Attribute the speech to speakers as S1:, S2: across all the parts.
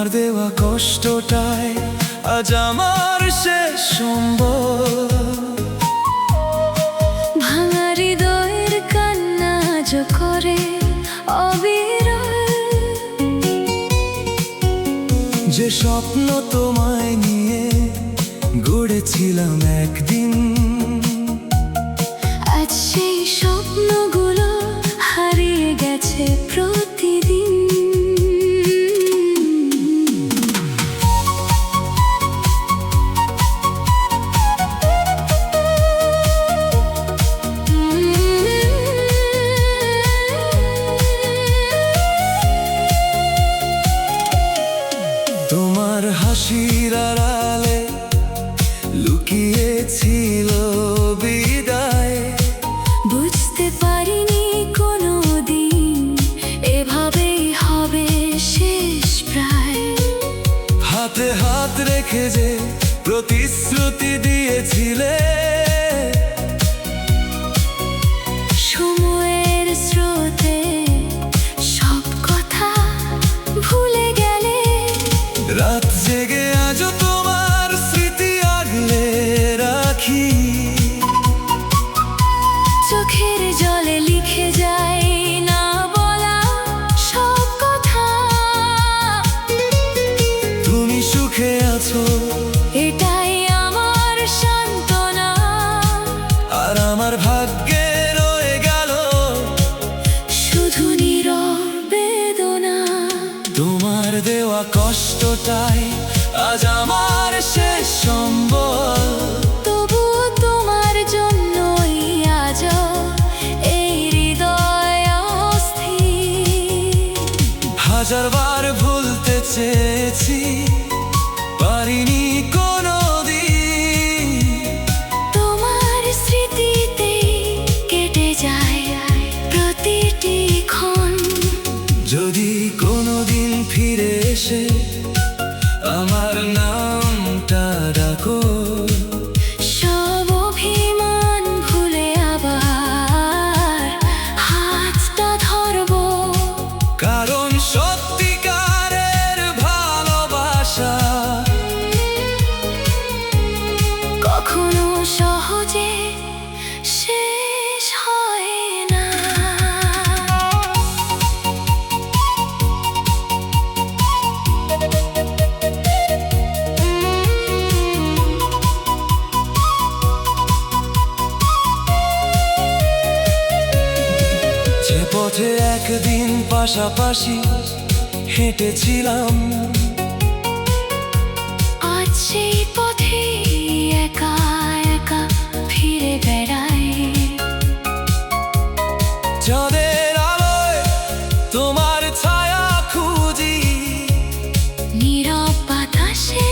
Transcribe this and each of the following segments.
S1: তোমার দেওয়া কষ্টটাই আজ আমার শেষ সম্বল।
S2: ভাঙা হৃদয়ের কান্না আজ করে অবিরল।
S1: যে স্বপ্ন তোমায় নিয়ে গড়েছিলাম একদিন,
S2: আজ সেই স্বপ্নগুলো হারিয়ে গেছে প্রতিদিন।
S1: তোমার হাসির আড়ালে লুকিয়েছিল বিদায়।
S2: বুঝতে পারিনি কোনোদিন এভাবেই হবে শেষ প্রায়।
S1: হাতে হাত রেখে যে প্রতিশ্রুতি দিয়েছিলে,
S2: সময়ের স্রোতে সব কথা ভুলে গেলে।
S1: রাত জেগে আজও তোমার স্মৃতি আগলে রাখি।
S2: চোখের জলে লিখে যাই না বলা সব কথা।
S1: তুমি সুখে আছো
S2: এটাই আমার সান্ত্বনা।
S1: আর আমার ভাগ্যে রয়ে গেল
S2: শুধু নীরব বেদনা।
S1: তোমার দেওয়া কষ্টটাই আজ আমার শেষ সম্বল।
S2: তবুও তোমার জন্যই আজ এই হৃদয় অস্থির।
S1: হাজারবার ভুলতে চেয়েছি, পারিনি কোনোদিন।
S2: তোমার স্মৃতিতে কেটে যায় প্রতিটি ক্ষণ।
S1: যদি কোনোদিন ফিরে এসে আমার নামটা ডাকো,
S2: সব অভিমান ভুলে আবার হাতটা ধরবো।
S1: কারণ সত্যিকারের ভালোবাসা
S2: কখনো সহজে শেষ হয় না।
S1: যে পথে একদিন পাশাপাশি হেঁটেছিলাম,
S2: আজ সেই পথে একা একা ফিরে বেড়াই।
S1: চাঁদের আলোয় তোমার ছায়া খুঁজি।
S2: নীরব বাতাসে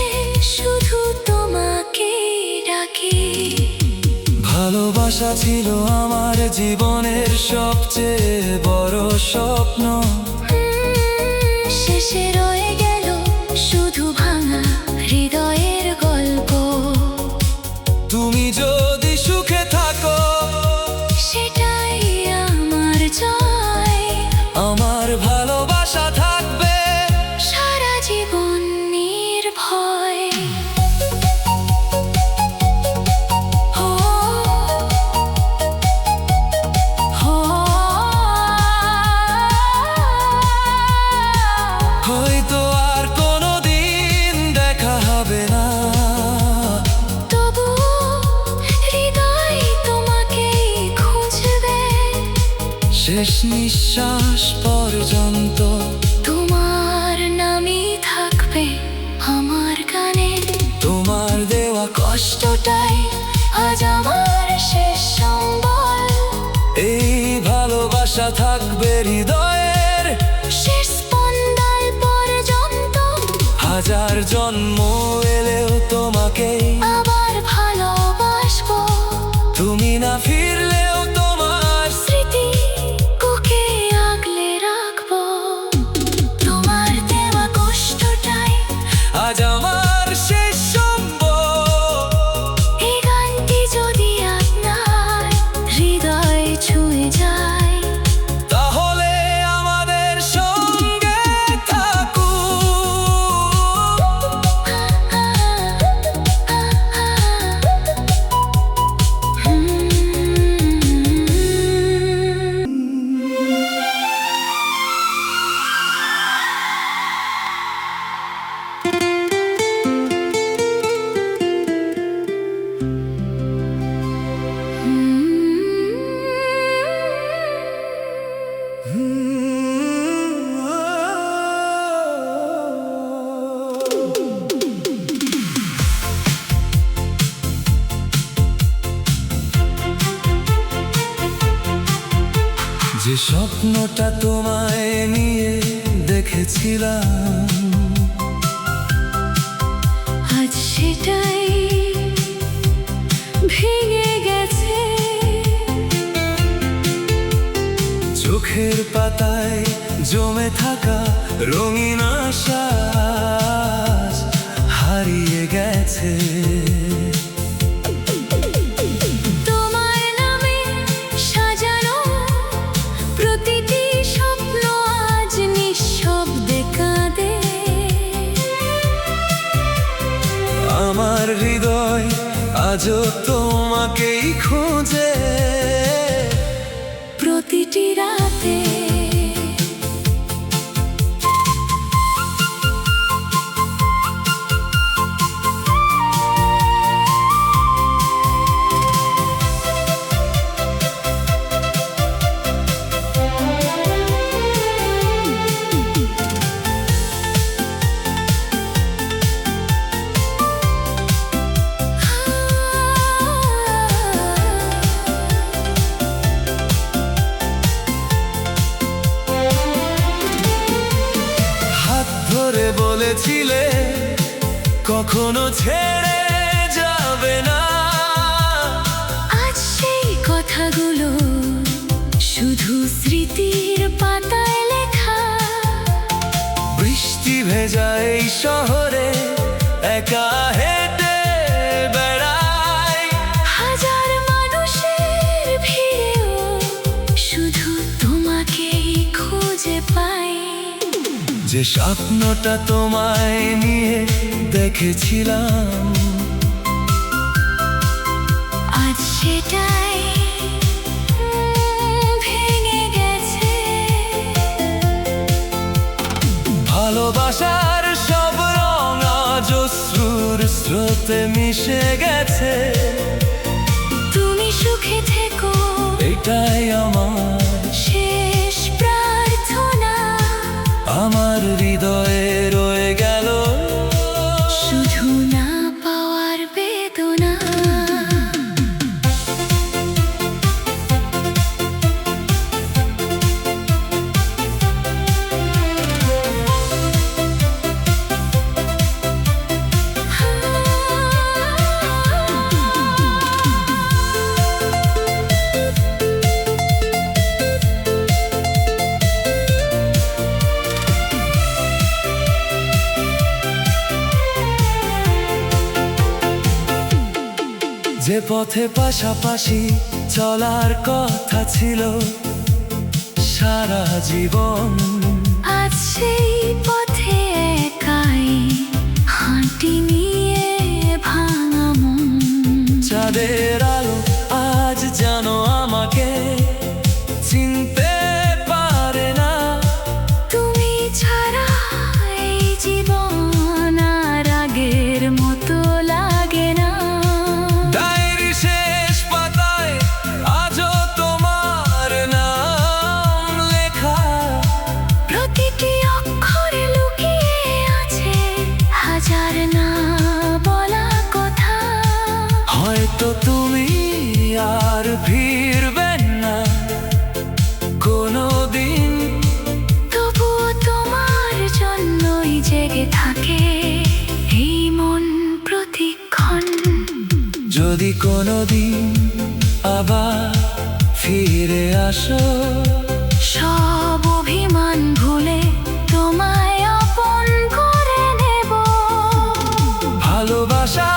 S2: শুধু তোমাকে ডাকি।
S1: ভালোবাসা ছিল আমার জীবনের সবচেয়ে বড় স্বপ্ন।
S2: শেষে রয়ে গেল শুধু ভাঙা হৃদয়ের গল্প।
S1: তুমি যদি সুখে থাকো
S2: সেটাই আমার জয়।
S1: আমার ভালোবাসা থাকবে
S2: সারা জীবন নির্ভয়। ও, ও,
S1: হয়তো আর কোনোদিন দেখা হবে না,
S2: তবু হৃদয় তোমাকেই খুঁজবে।
S1: শেষ নিঃশ্বাস পর্যন্ত
S2: তোমার নামই থাকবে আমার গানে।
S1: তোমার দেওয়া
S2: কষ্টটাই আজ আমার শেষ সম্বল।
S1: এই ভালোবাসা থাকবে হৃদয়ের
S2: শেষ স্পন্দন পর্যন্ত।
S1: হাজার জন্ম এলেও তোমাকে
S2: আবার ভালোবাসবো।
S1: তুমি না ফিরলেও তোমার
S2: স্মৃতি বুকে আগলে রাখবো। তোমার দেওয়া কষ্টটাই
S1: আজ আমার শেষ সম্বল।
S2: এই গানটি যদি আপনার হৃদয় ছুঁয়ে যায়,
S1: তাহলে আমাদের সঙ্গে থাকুন। যে স্বপ্নটা তোমায় নিয়ে দেখেছিলাম,
S2: আজ সেটাই ভেঙে গেছে।
S1: চোখের পাতায় জমে থাকা রঙিন আশা আজ হারিয়ে গেছে।
S2: তোমার নামে সাজানো প্রতিটি স্বপ্ন আজ নিঃশব্দে কাঁদে।
S1: আমার হৃদয় আজও তোমাকেই খোঁজে
S2: প্রতিটি রাতে।
S1: ধরে বলেছিলে কখনো ছেড়ে যাবে না।
S2: আজ সেই কথাগুলো শুধু স্মৃতির পাতায় লেখা।
S1: বৃষ্টি ভেজা এই শহরে একা হেঁটে বেড়াই।
S2: হাজার মানুষের ভিড়েও শুধু তোমাকেই খুঁজে পাই।
S1: যে স্বপ্নটা তোমায় নিয়ে দেখেছিলাম,
S2: আজ সেটাই ভেঙে গেছে।
S1: ভালোবাসার সব রং আজ অশ্রুর স্রোতে মিশে গেছে।
S2: তুমি সুখে থেকো,
S1: এটাই আমার
S2: শেষ প্রার্থনা।
S1: আমার হৃদয়ে রয়ে গেল
S2: শুধু না পাওয়ার বেদনা।
S1: যে পথে পাশাপাশি চলার কথা ছিল সারা জীবন,
S2: আজ সেই পথে একাই হাঁটি নিয়ে ভাঙা মন।
S1: চাঁদের আলো আজ যেন আমাকে চিনতে পারে না।
S2: তুমি ছাড়া এই জীবন আর আগের মতো লাগে না।
S1: ডায়েরি শেষ পাতায় আজও তোমার নাম লেখা।
S2: প্রতিটি অক্ষরে লুকিয়ে আছে হাজার না বলা কথা।
S1: হয়তো তুমি আর ফিরবে না কোনোদিন,
S2: তবুও তোমার জন্যই জেগে থাকে এই মন প্রতিক্ষণ।
S1: যদি কোনোদিন আবার ফিরে আসো,
S2: সব অভিমান ভুলে তোমায় আপন করে নেব।
S1: ভালোবাসা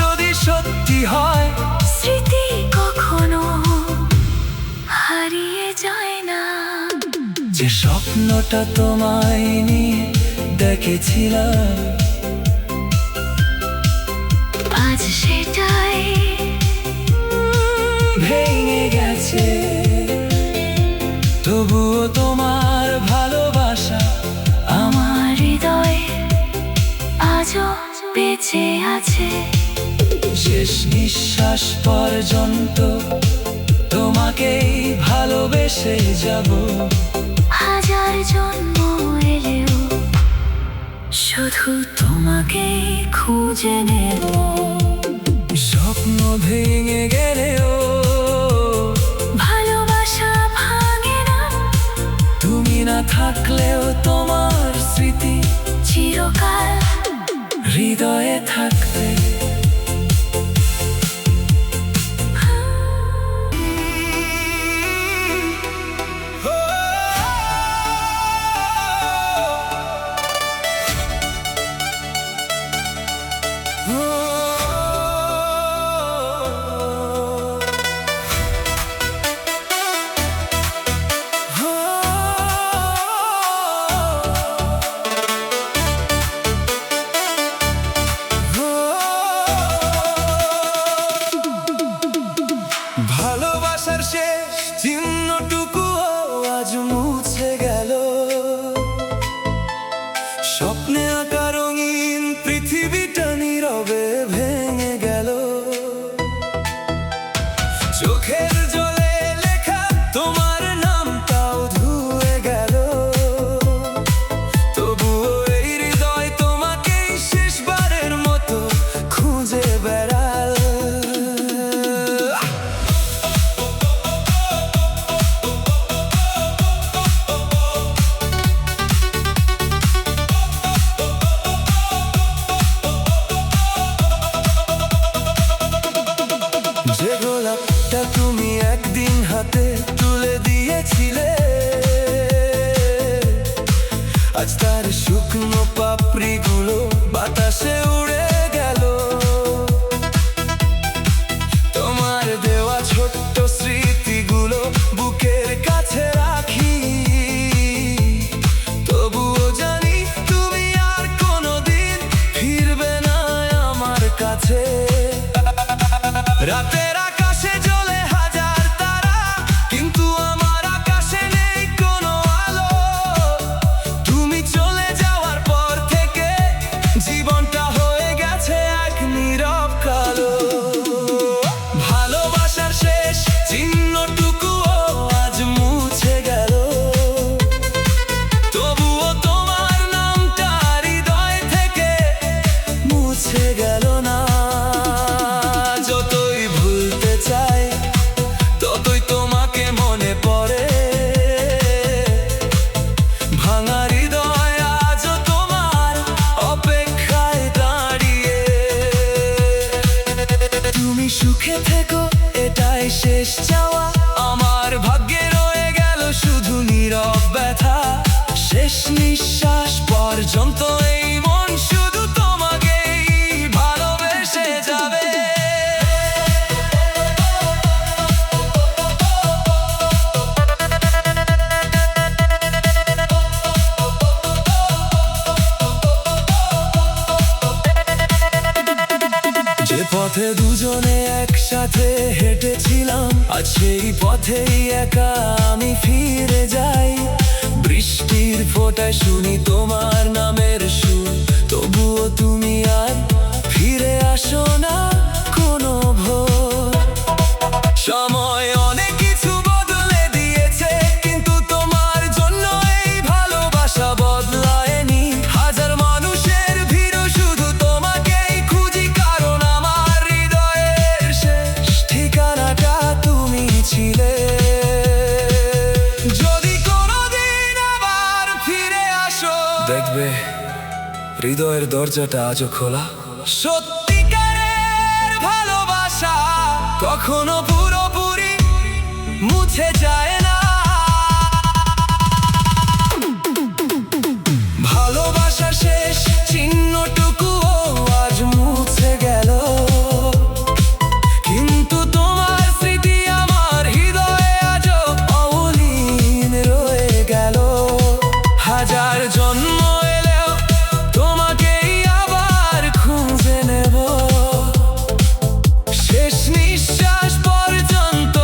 S1: যদি সত্যি হয়,
S2: স্মৃতি কখনো হারিয়ে যায় না।
S1: যে স্বপ্নটা তোমায় নিয়ে দেখেছিলাম,
S2: আজ সেটাই
S1: ভেঙে গেছে। তবুও তোমার ভালোবাসা
S2: আমার হৃদয়ে আজও বেঁচে আছে।
S1: শেষ নিঃশ্বাস পর্যন্ত তোমাকেই ভালোবেসে যাব।
S2: হাজার জন্ম এলেও শুধু তোমাকেই খুঁজে নেব।
S1: স্বপ্ন ভেঙে গেলেও
S2: ভালোবাসা ভাঙে না
S1: ভালোবাসার শেষ চিহ্নটুকু আজ মুছে গেল। স্বপ্নে আঁকা রঙিন পৃথিবীটা নীরবে ভেঙে গেল। চোখের জলে লেখা তোমার নামটাও ধুয়ে গেল। তবুও এই হৃদয় তোমাকেই শেষবারের মতো খুঁজে বেড়াল। যে গোলাপটা তুমি একদিন হাতে তুলে দিয়েছিলে, আজ তার শুকনো পাপড়িগুলো বাতাসে উড়ে গেল। তোমার দেওয়া ছোট্ট স্মৃতিগুলো বুকের কাছে রাখি, তবুও জানি তুমি আর কোনোদিন ফিরবে না আমার কাছে। রাতের আকাশে জ্বলে হাজার তারা, কিন্তু আমার আকাশে নেই কোনো আলো। তুমি চলে যাওয়ার পর থেকে জীবনটা হয়ে গেছে এক নীরব কালো। ভালোবাসার শেষ চিহ্নটুকুও আজ মুছে গেল। তবুও তোমার নামটা হৃদয় থেকে মুছে গেল না। ততই তোমাকে মনে পড়ে, ভাঙা হৃদয় আজও তোমার অপেক্ষায় দাঁড়িয়ে। তুমি সুখে থেকো এটাই শেষ চাওয়া, আমার ভাগ্যে রয়ে গেল শুধু নীরব ব্যথা। শেষ নিঃশ্বাস পর্যন্ত এই মন শুধু তোমাকেই ভালোবেসে যাবে। যে পথে দুজনে একসাথে হেঁটেছিলাম, আজ সেই পথেই একা আমি ফিরে যাই। বৃষ্টির ফোঁটায় শুনি তোমার নামের সুর, তবুও তুমি আর ফিরে আসো না কোনো ভোর। সময় অনেক কিছু বদলে দিয়েছে, কিন্তু তোমার জন্য এই ভালোবাসা বদলায়নি। হাজার মানুষের ভিড় শুধু তোমাকেই খুঁজি, কারণ আমার হৃদয়ের শেষ ঠিকানাটা তুমি ছিলে। যদি কোনোদিন আবার ফিরে আসো, দেখবে হৃদয়ের দরজাটা আজও খোলা। সত্যিকারের ভালোবাসা কখনো পুরোপুরি মুছে যায় না। ভালোবাসার শেষ চিহ্নটুকুও আজ মুছে গেল, কিন্তু তোমার স্মৃতি আমার হৃদয়ে আজও অমলিন রয়ে গেল। হাজার জন্ম এলেও তোমাকেই আবার খুঁজে নেব। শেষ নিঃশ্বাস পর্যন্ত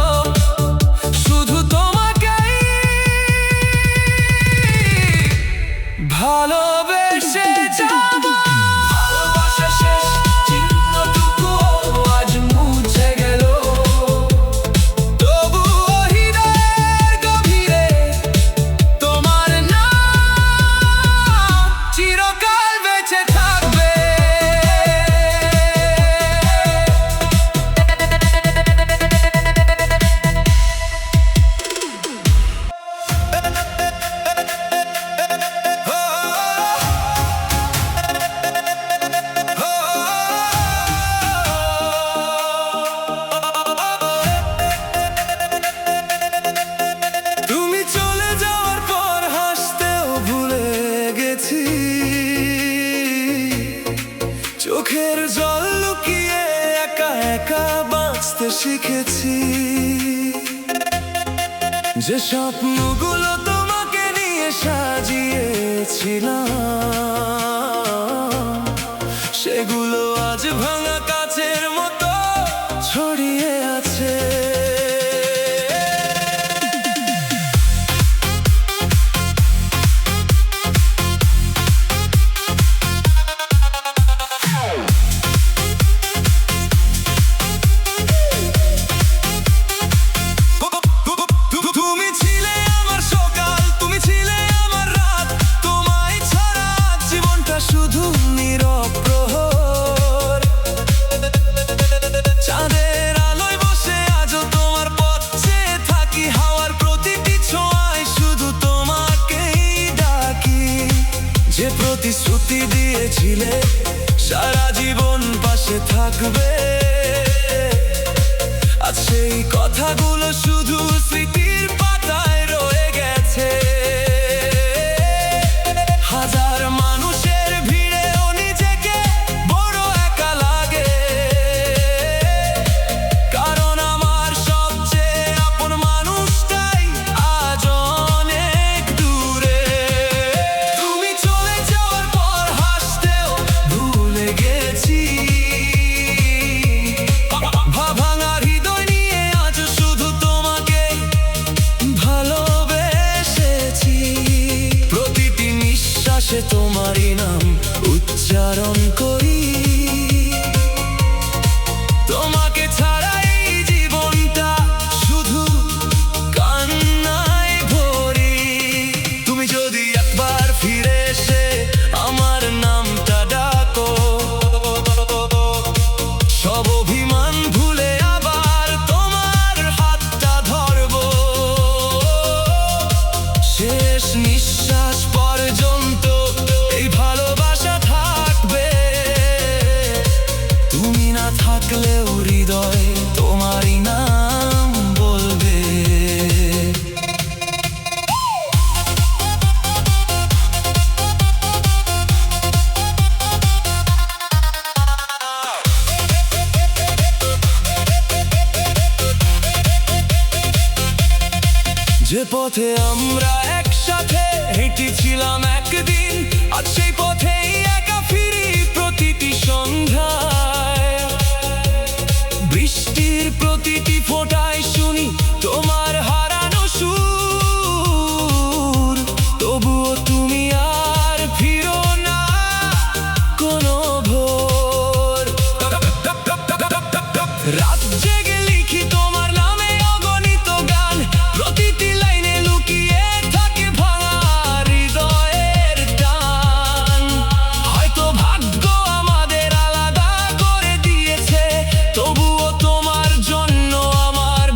S1: শুধু তোমাকেই ভালোবেসে যাব। ভালোবাসার শেষ চিহ্নটুকুও আজ মুছে গেল, তবুও হৃদয়ের গভীরে তোমার নাম চিরকাল বেঁচে থাকবে। তুমি চলে যাওয়ার পর হাসতেও ভুলে গেছি, চোখের জল লুকিয়ে একা একা বাঁচতে শিখেছি। যে স্বপ্নগুলো তোমাকে নিয়ে সাজিয়েছিলাম, সেগুলো আজ ভাঙা কাচের মতো ছড়িয়ে আছে। দিয়েছিলে সারা জীবন পাশে থাকবে। আজ সেই কথাগুলো শুধু স্মৃতির পাতায় রয়ে গেছে। হাজার মানুষের ভিড়েও নিজেকে বড় একা লাগে, কারণ আমার সবচেয়ে আপন মানুষটাই আজ অনেক দূরে। তুমি চলে যাওয়ার পর হাসতেও ভুলে গেছি, ভাঙা হৃদয় নিয়ে আজ শুধু তোমাকে ভালোবেসেছি। প্রতিটি নিঃশ্বাসে তোমারই নাম উচ্চারণ করি, তোমাকে ছাড়া এই জীবনটা শুধু কান্নায় ভরি। তুমি যদি একবার ফিরে এসে আমার নামটা ডাকো, সব অভিমান ভুলে আবার তোমার হাতটা ধরবো। শেষ নিঃশ্বাস পর্যন্ত এই ভালোবাসা থাকবে। তুমি না থাকলেও হৃদয় তোমারই নাম বলবে। যে পথে আমরা একসাথে হেঁটেছিলাম একদিন, আজ সেই পথেই একা ফিরি প্রতিটি সন্ধ্যায়। বৃষ্টির প্রতিটি ফোঁটায় শুনি তোমার হারানো সুর, তবুও তুমি আর ফিরো না কোনো ভোর। রাত জেগে লিখি তোমার নামে অগণিত গান, প্রতিটি লাইনে লুকিয়ে থাকে ভাঙা হৃদয়ের টান। হয়তো ভাগ্য আমাদের আলাদা করে দিয়েছে, তবুও তোমার জন্য আমার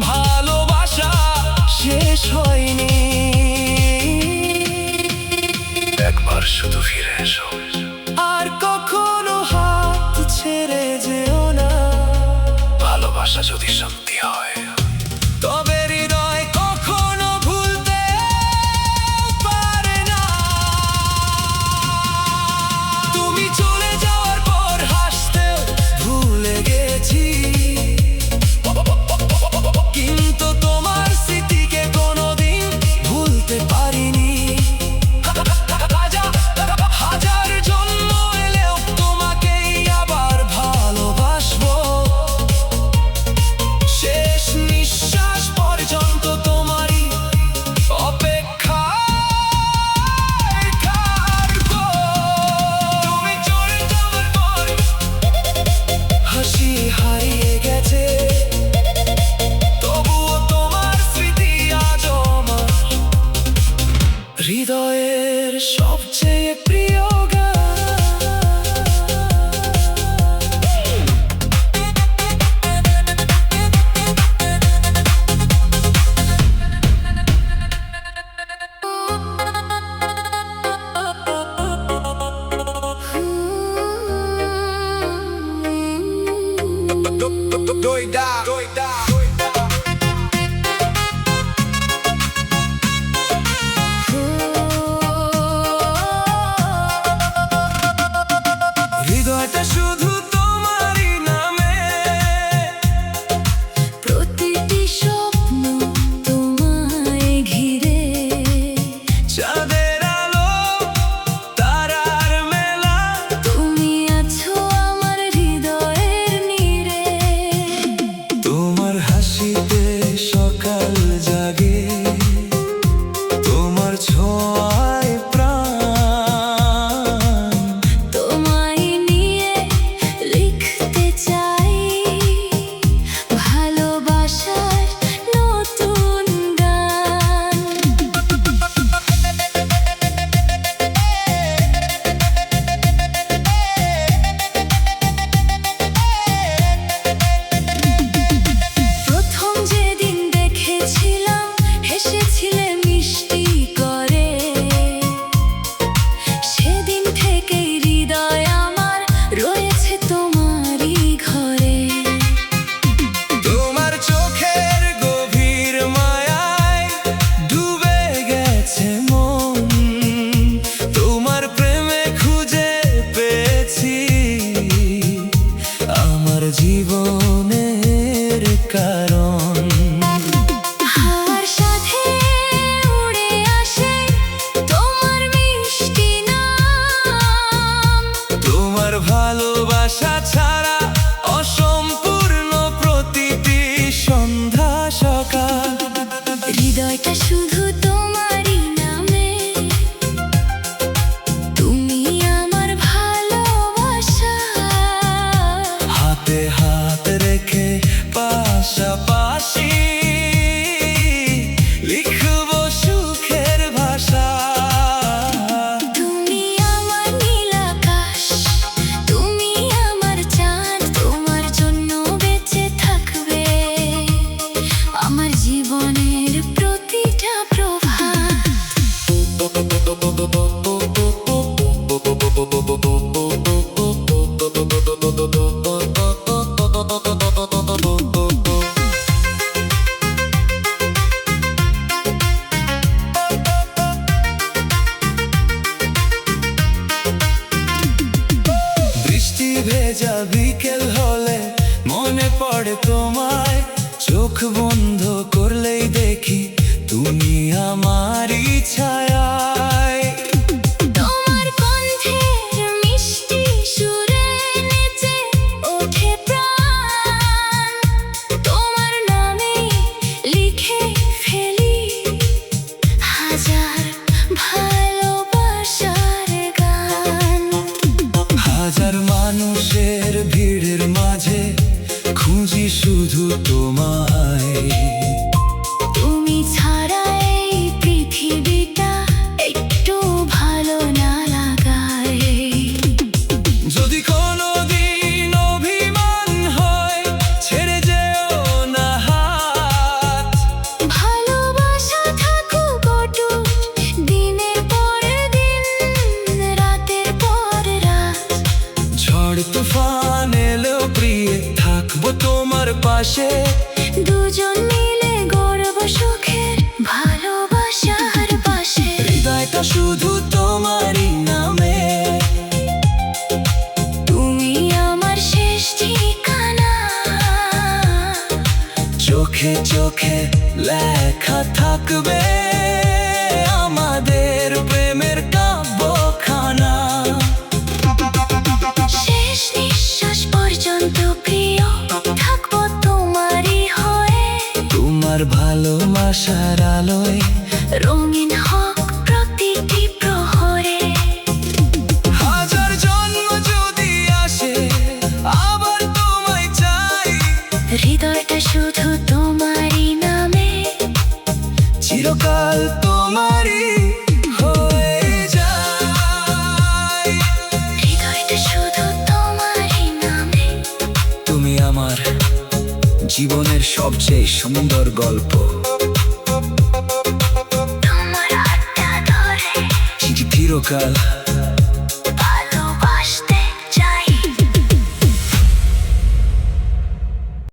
S1: বন্ধ করলেই দেখি তুমি আমারই ছায়ায়।
S2: তোমার কণ্ঠের মিষ্টি সুরে নেচে ওঠে প্রাণ, তোমার নামে লিখে ফেলি হাজার ভালোবাসার গান।
S1: হাজার মানুষের ভিড়ের মাঝে খুঁজি শুধু তোমায়।
S2: তুমি ছাড়া এই পৃথিবীটা একটু ভালো না লাগায়।
S1: যদি কোনোদিন অভিমান হয় ছেড়ে যেও না হাত।
S2: ভালোবাসা থাকুক অটুট দিনের পর দিন, রাতের পর রাত।
S1: ঝড় তুফান এলেও প্রিয়ে থাকবো তোমার পাশে।
S2: দুজন মিলে গর্ব সুখের ভালোবাসার পাশে।
S1: হৃদয়টা শুধু তোমারই নামে।
S2: তুমি আমার শেষ ঠিকানা।
S1: চোখে চোখে লেখা থাকবে আমাদের প্রেমের কাব্যখানা।
S2: শেষ নিঃশ্বাস পর্যন্ত প্রিয় থাকবো তোমারই হয়ে।
S1: তোমার ভালোবাসার আলোয়
S2: রঙিন হোক প্রতিটি প্রহরে।
S1: হাজার জন্ম যদি আসে আবার তোমায় চাই।
S2: হৃদয়টা শুধু তোমারই নামে,
S1: চিরকাল তোমারই হয়ে যায়।
S2: হৃদয়টা শুধু তোমারই নামে।
S1: তুমি আমার জীবনের সবচেয়ে সুন্দর গল্প।
S2: তোমার হাতটা ধরে
S1: চিরকাল